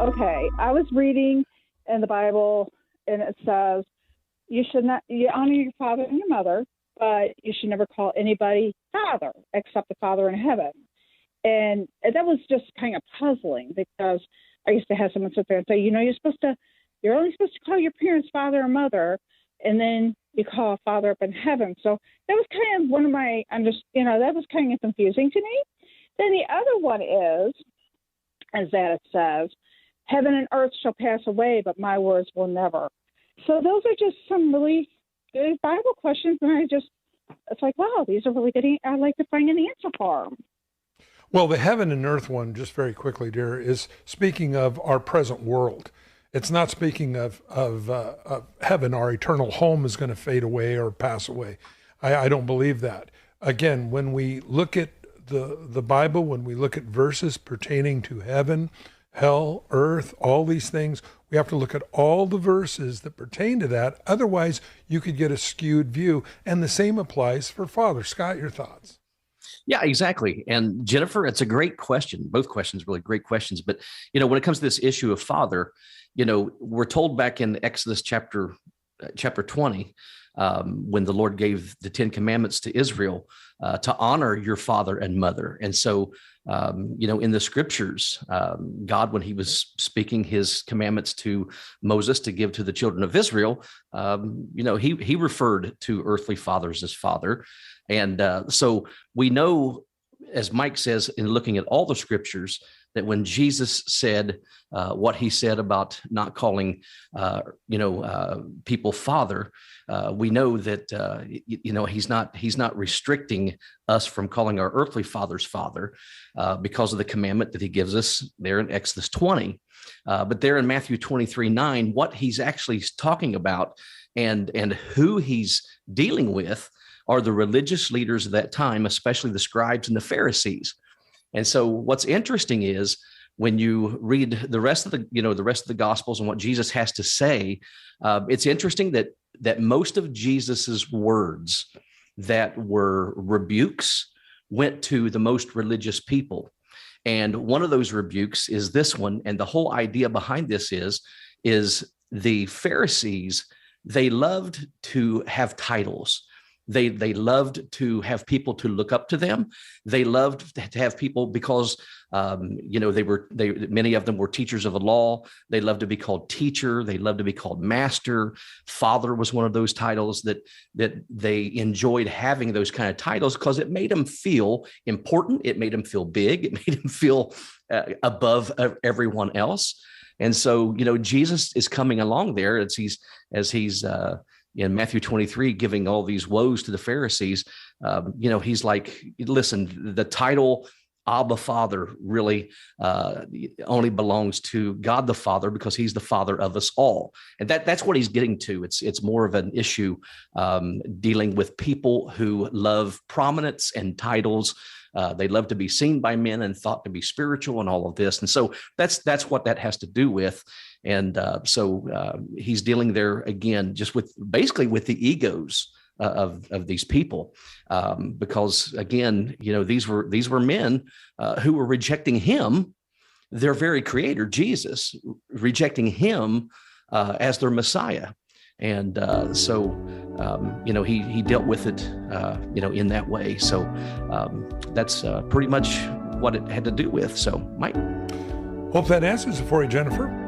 Okay, I was reading in the Bible, and it says you honor your father and your mother, but you should never call anybody father except the Father in heaven. And that was just kind of puzzling because I used to have someone sit there and say, you're only supposed to call your parents father or mother, and then you call a father up in heaven. So that was kind of one of my, that was kind of confusing to me. Then the other one is that it says, heaven and earth shall pass away, but my words will never. So those are just some really good Bible questions, and it's like, wow, these are really good. I'd like to find an answer for them. Well, the heaven and earth one, just very quickly, dear, is speaking of our present world. It's not speaking of heaven. Our eternal home is going to fade away or pass away. I don't believe that. Again, when we look at the Bible, when we look at verses pertaining to heaven, hell, earth, all these things, we have to look at all the verses that pertain to that. Otherwise, you could get a skewed view. And the same applies for Father. Scott, your thoughts? Yeah, exactly. And Jennifer, it's a great question. Both questions, really great questions. But, when it comes to this issue of father, we're told back in Exodus chapter 20, when the Lord gave the 10 commandments to Israel, to honor your father and mother. And so, in the scriptures, God, when he was speaking his commandments to Moses to give to the children of Israel, he referred to earthly fathers as father. And so we know, as Mike says, in looking at all the scriptures, that when Jesus said what he said about not calling, people father, we know that, he's not restricting us from calling our earthly fathers father because of the commandment that he gives us there in Exodus 20. But there in Matthew 23:9, what he's actually talking about and who he's dealing with are the religious leaders of that time, especially the scribes and the Pharisees. And so what's interesting is when you read the rest of the Gospels and what Jesus has to say, it's interesting that most of Jesus's words that were rebukes went to the most religious people. And one of those rebukes is this one. And the whole idea behind this is the Pharisees, they loved to have titles. They loved to have people to look up to them. They loved to have people because many of them were teachers of the law. They loved to be called teacher. They loved to be called master. Father was one of those titles that they enjoyed having those kind of titles because it made them feel important. It made them feel big. It made them feel above everyone else. And so, Jesus is coming along there as he's in Matthew 23, giving all these woes to the Pharisees. He's like, listen, the title Abba Father really only belongs to God the Father because he's the father of us all. And that's what he's getting to. It's more of an issue dealing with people who love prominence and titles. They love to be seen by men and thought to be spiritual and all of this. And so that's what that has to do with. And so he's dealing there again, just with the egos of these people, because again, these were men who were rejecting him, their very creator, Jesus, rejecting him as their Messiah. And so he dealt with it, in that way. So that's pretty much what it had to do with. So, Mike. Hope that answers it for you, Jennifer.